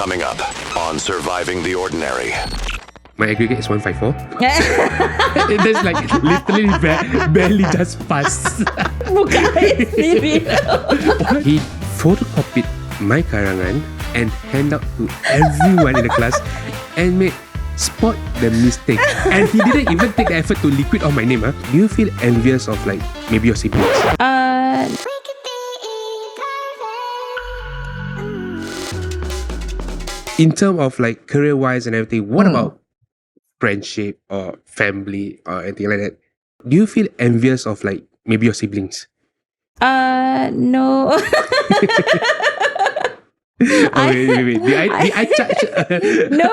Coming up on Surviving the Ordinary. My aggregate is 154. That's like literally barely just passed. Bukan sendiri. He photocopied my karangan and hand out to everyone in the class and made spot the mistake. And he didn't even take the effort to liquid on my name. Do you feel envious of like maybe your siblings? In terms of like career-wise and everything, what about friendship or family or anything like that? Do you feel envious of like maybe your siblings? No. Wait. Did I judge? No.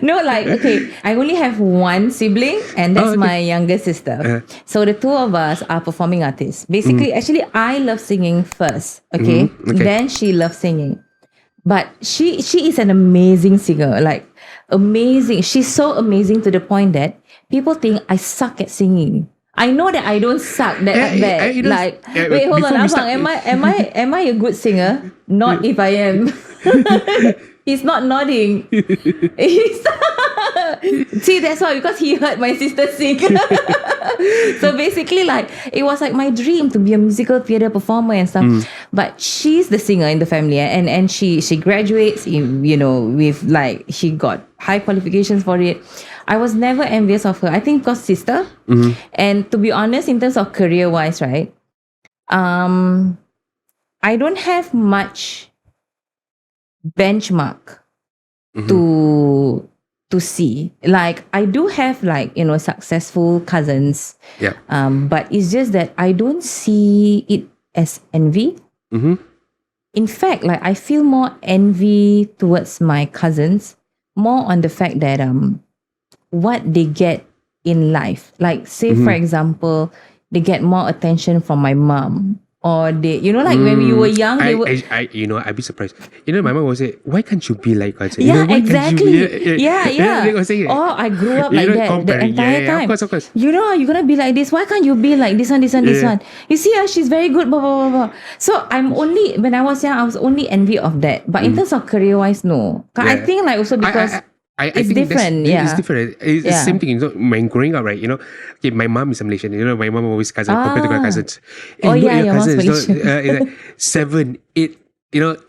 No, like, okay, I only have one sibling and that's my younger sister. So the two of us are performing artists. Basically, actually, I love singing first, okay? Then she loves singing. But she is an amazing singer, like amazing. She's so amazing to the point that people think I suck at singing. I know that I don't suck that bad. Wait, hold on, Abang. Am I a good singer? Not if I am. He's not nodding. See, that's why, because he heard my sister sing. So basically, like, it was like my dream to be a musical theatre performer and stuff. But she's the singer in the family, and she graduates, with like, she got high qualifications for it. I was never envious of her. I think because sister. And to be honest, in terms of career-wise, right? I don't have much benchmark to see. Like, I do have like, successful cousins. Yeah. But it's just that I don't see it as envy. In fact, like, I feel more envy towards my cousins, more on the fact that what they get in life. Like, say for example, they get more attention from my mom. Or they, like when you were young, they would... I'd be surprised. My mom would say, why can't you be like us? Yeah, exactly. Yeah. Oh, I grew up like that the entire time. Of course. You're going to be like this. Why can't you be like this one? You see, she's very good, blah, blah, blah, blah. So when I was young, I was only envy of that. But in terms of career-wise, no. I think like also because... I it's think different, It's different. It's the same thing. When growing up, right? Okay, my mom is a Malaysian. My mom always cousin compared to my cousins. Your cousins. mom's Malaysian. It's like 7, 8.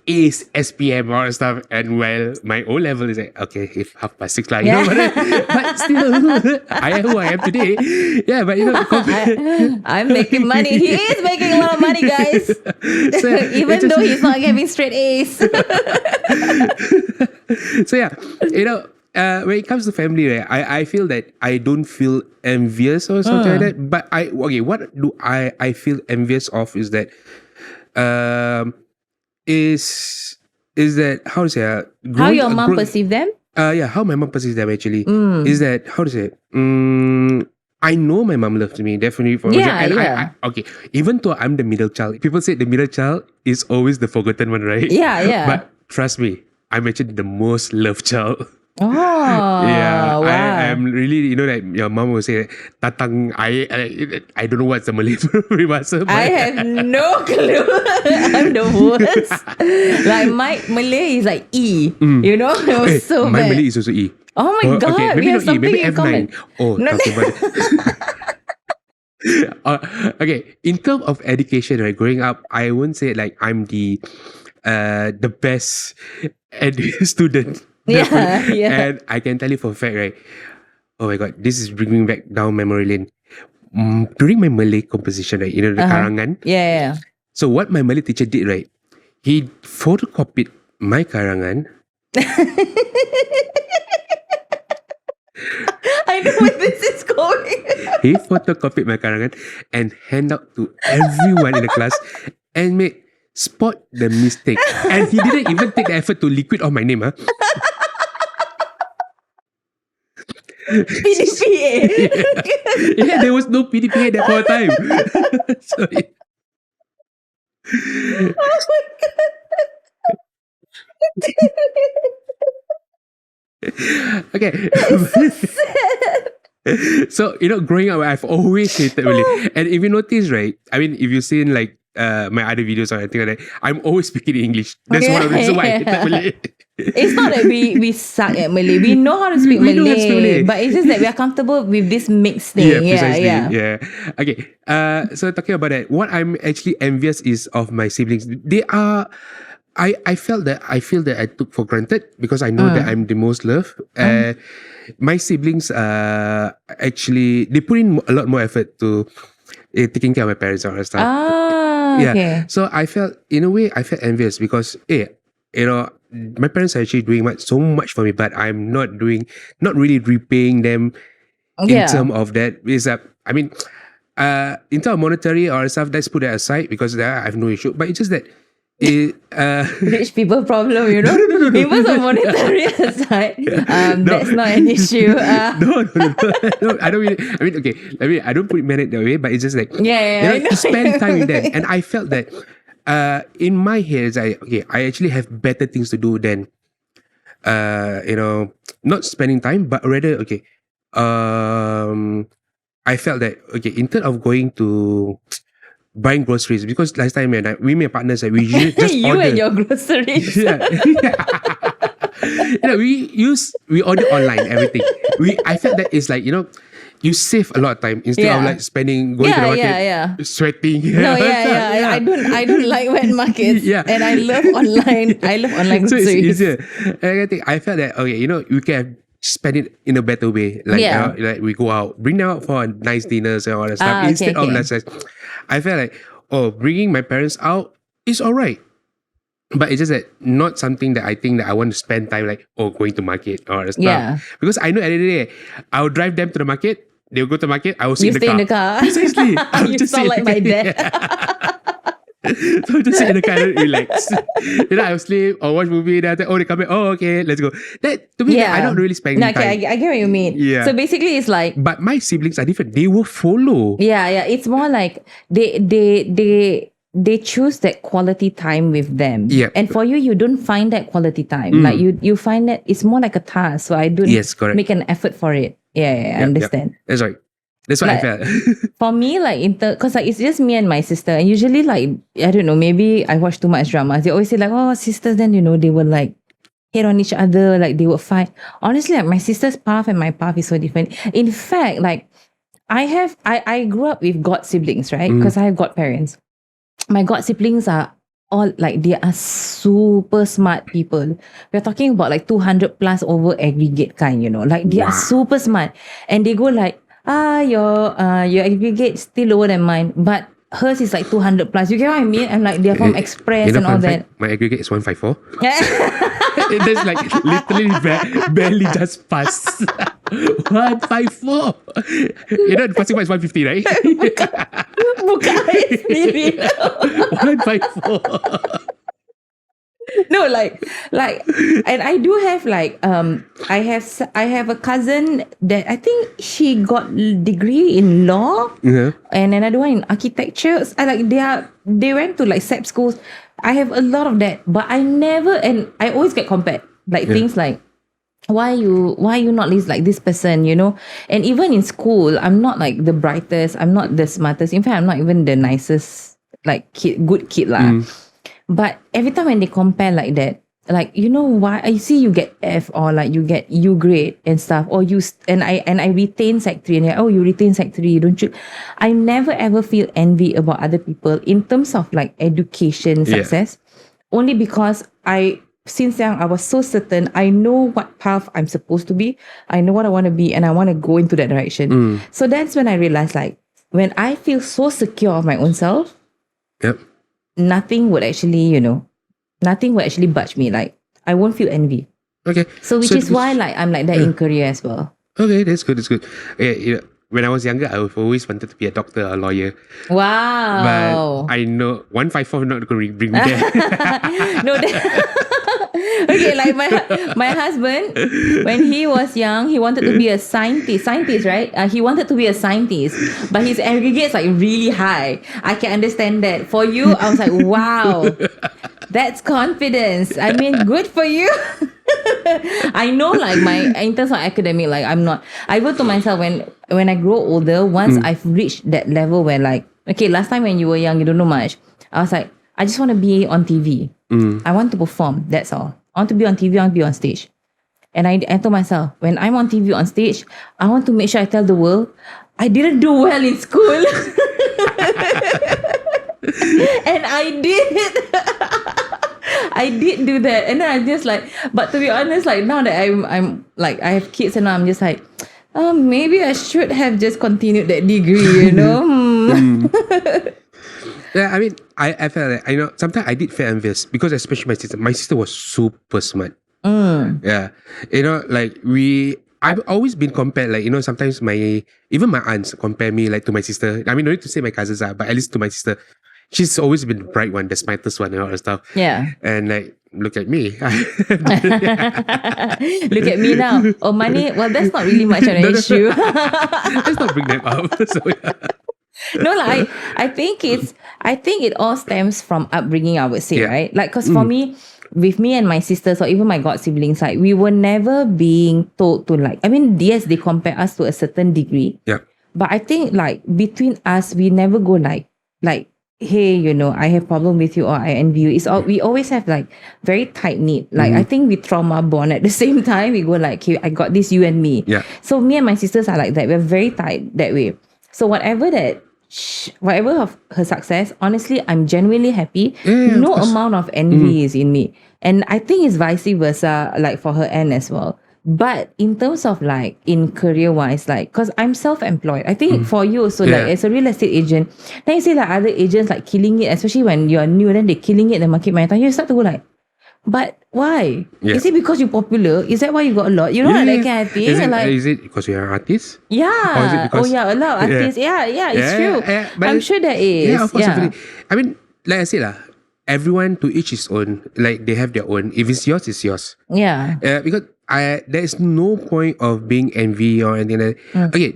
A's, SPM or stuff. And while my O level is like, okay, if 6:30, like, but still, I am who I am today. Yeah, but I'm making money. He is making a lot of money, guys. So, even though he's not getting straight A's. So yeah, when it comes to family, right, I feel that I don't feel envious or something like that. But what do I feel envious of is that is that how to say how your mom perceive them? How my mom perceives them actually is that how to say I know my mom loves me definitely for I even though I'm the middle child, people say the middle child is always the forgotten one, right? Yeah. But trust me, I'm actually the most loved child. Oh, yeah, wow. I'm really, like your mom will say, tatang, I don't know what's the Malay peribahasa. I have no clue. I'm the worst. Like my Malay is like E. It was so my bad. Malay is also E. Oh my God, okay, maybe we have not E, maybe something in F9. common. Oh, No. talking about it. Okay, in terms of education, right, growing up, I wouldn't say like I'm the best student. Yeah. And I can tell you for a fact, right? Oh my God, this is bringing me back down memory lane. During my Malay composition, right, the karangan. Yeah. So what my Malay teacher did, right? He photocopied my karangan. I know where this is going. He photocopied my karangan and hand out to everyone in the class and made spot the mistake. And he didn't even take the effort to liquid on my name. PDPA. Yeah, there was no PDPA that whole time. So, Oh my God. okay. So sad. So, growing up, I've always hated Malay. And if you notice, right, I mean, if you've seen like my other videos or anything like that, I'm always speaking English. That's one of the reasons why I hated Malay. It's not that we suck at Malay. We know how to speak We Malay, know how to speak Malay. but it's just that we are comfortable with this mixed thing. Yeah, precisely. Yeah. Okay. So talking about that, what I'm actually envious is of my siblings. They are. I feel that I took for granted because I know that I'm the most loved. My siblings actually they put in a lot more effort to taking care of my parents and all that stuff. Okay. So I felt in a way I felt envious because my parents are actually doing so much for me, but I'm not really repaying them in terms of that. Is that I mean, in terms of monetary or stuff, let's put that aside because I have no issue. But it's just that rich people problem, you know. No. In terms of monetary aside, that's not an issue. No, I don't really. I mean, okay. I don't put it that way, but it's just like I know. to spend time with them, and I felt that in my head, I actually have better things to do than not spending time, but rather I felt that in terms of going to buying groceries, because last time we my partners we usually just you order. and your groceries. We order online everything. I felt that it's like you save a lot of time instead of like going to the market, sweating. I don't like wet markets. And I love online. I love online so groceries. it's easier. And I felt that we can spend it in a better way. Like like we go out, bring them out for nice dinners and all that stuff instead of let's say. I felt like bringing my parents out is alright. But it's just that not something that I think that I want to spend time like going to market or stuff. Yeah. Because I know at the end of the day, I'll drive them to the market, they'll go to the market, I will sit You stay in the car. Precisely. You sound like my dad. So just sit in the car and relax. I'll sleep or watch movie, then they come back, okay, let's go. That to me, I don't really spend time. I get what you mean. Yeah. So basically it's like, but my siblings are different. They will follow. Yeah. It's more like they choose that quality time with them. Yeah. And for you don't find that quality time. Like you find that it's more like a task. So I don't make an effort for it. I understand. Yep. That's right. That's what I felt. For me, because it's just me and my sister. And usually I don't know, maybe I watch too much dramas. They always say sisters, then they will hate on each other, they will fight. Honestly, my sister's path and my path is so different. In fact, I grew up with god siblings, right? Because I have godparents. My god siblings are all they are super smart people. We're talking about 200 plus over aggregate kind, they are super smart. And they go your aggregate still lower than mine, but hers is 200 plus. You get what I mean? And they're from Express and all that. My aggregate is 154. That's literally barely just passed. 154. The passing one is 150, right? Bukan sendiri. 154. No, and I do have I have a cousin that I think she got degree in law, and another one in architecture. They went to SEP schools. I have a lot of that, but I always get compared things like, why you not like this person, and even in school I'm not the brightest, I'm not the smartest, in fact I'm not even the nicest good kid lah. But every time when they compare like that, why I see you get F or you get U grade and stuff, or I retain Sec 3 and you retain Sec 3, don't you? I never ever feel envy about other people in terms of education success, only because since young I was so certain I know what path I'm supposed to be, I know what I want to be, and I want to go into that direction. So that's when I realized when I feel so secure of my own self, nothing would actually budge me. I won't feel envy. Okay. So which is why I'm like that in career as well. Okay, that's good. Okay, when I was younger, I always wanted to be a doctor or a lawyer. Wow. But I know 154 not going to bring me there. No, okay, my husband, when he was young, he wanted to be a scientist, right? He wanted to be a scientist, but his aggregate's really high. I can understand that. For you, I was like, wow, that's confidence. I mean, good for you. I know in terms of academic, I'm not. I go to myself when I grow older, once I've reached that level where okay, last time when you were young, you don't know much. I was like, I just want to be on TV. I want to perform. That's all. I want to be on TV. I want to be on stage. And I told myself, when I'm on TV, on stage, I want to make sure I tell the world, I didn't do well in school. And I did. I did do that. And then I just like, but to be honest, like now that I'm like, I have kids and now I'm just like, maybe I should have just continued that degree, Yeah, I mean, I felt like, sometimes I did feel envious because especially my sister was super smart. Yeah. Like I've always been compared, like, sometimes even my aunts compare me like to my sister. I mean, no need to say my cousins are, but at least to my sister. She's always been the bright one, the smartest one and all that stuff. Yeah. And like, look at me. Look at me now. Oh, money? Well, that's not really much of an issue. Let's not bring them up. So, yeah. No, like I think it all stems from upbringing, I would say, right? Like, because for me, with me and my sisters or even my god siblings, like we were never being told to like, I mean, yes, they compare us to a certain degree. Yeah. But I think like between us, we never go like, hey, I have problem with you or I envy you. It's all, we always have like very tight knit. Like I think we trauma bond at the same time. We go like, hey, I got this, you and me. Yeah. So me and my sisters are like that. We're very tight that way. So whatever of her success, honestly, I'm genuinely happy. No amount of envy is in me. And I think it's vice versa, like for her end as well. But in terms of like in career wise, like, cause I'm self-employed. I think for you also, like as a real estate agent, then you see like other agents like killing it, especially when you're new, then they're killing it in the market marathon. You start to go like, but why? Yeah. Is it because you're popular? Is that why you got a lot? Like that kind of thing. Is it because you're an artist? Yeah. Or is it because, a lot of artists. Yeah, it's true. But I'm sure there is. Yeah, of course. Definitely. I mean, like I said, everyone to each his own. Like they have their own. If it's yours, it's yours. Yeah. Because there is no point of being envy or anything like that. Okay,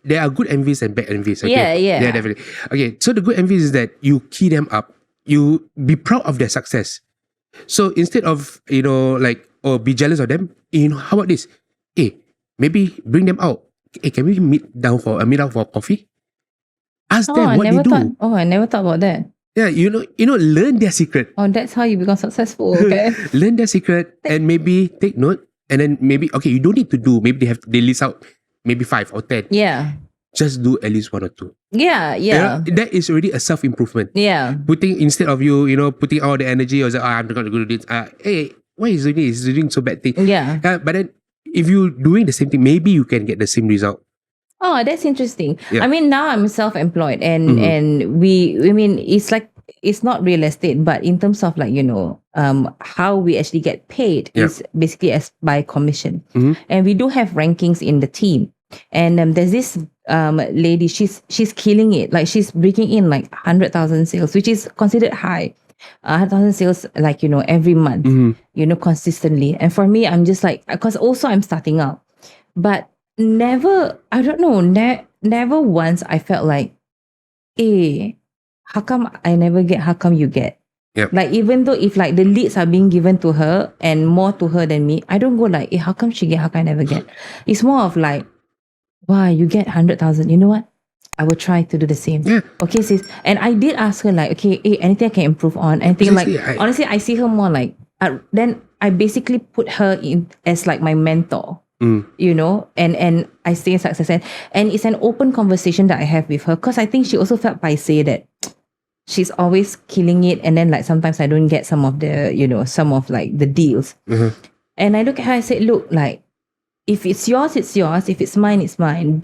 there are good envies and bad envies. Okay? Yeah. Yeah, definitely. Okay, so the good envies is that you key them up. You be proud of their success. So instead of, or be jealous of them, how about this? Hey, maybe bring them out. Hey, can we meet out for coffee? Ask them what they do. I never thought about that. Yeah, learn their secret. Oh, that's how you become successful. Okay. Learn their secret and maybe take note. And then maybe, okay, you don't need to do, maybe they list out maybe 5 or 10. Yeah. Just do at least 1 or 2. Yeah. That is already a self-improvement. Yeah. Instead of you, putting all the energy or say, I'm not going to do this. Hey, why is he doing this? He's doing so bad thing. Yeah. But then if you're doing the same thing, maybe you can get the same result. Oh, that's interesting. Yeah. I mean, now I'm self-employed and it's like, it's not real estate, but in terms of like, how we actually get paid is basically as by commission. And we do have rankings in the team. And there's this lady, she's killing it. Like she's breaking in like 100,000 sales, which is considered high. 100,000 sales, like, every month, consistently. And for me, I'm just like, because also I'm starting out. But never once I felt like, how come I never get, how come you get? Yep. Like, even though if like the leads are being given to her and more to her than me, I don't go like, how come she get, how come I never get? It's more of like, wow, you get 100,000. You know what? I will try to do the same. Yeah. Okay, sis. And I did ask her like, okay, anything I can improve on? Anything honestly, I see her more like, then I basically put her in as like my mentor. And I stay success and it's an open conversation that I have with her because I think she also felt by say that she's always killing it and then like sometimes I don't get some of the some of like the deals and I look at her, I said, look, like if it's yours, it's yours. If it's mine, it's mine.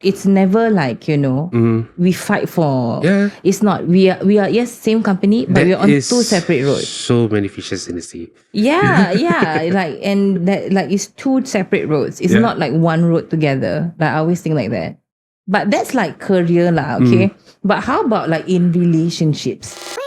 It's never like, we fight for. Yeah. It's not. We are yes, same company, but we're on 2 separate roads. So many fishes in the sea. Yeah. Like, and that like it's 2 separate roads. It's not like one road together. Like I always think like that. But that's like career lah, okay? But how about like in relationships?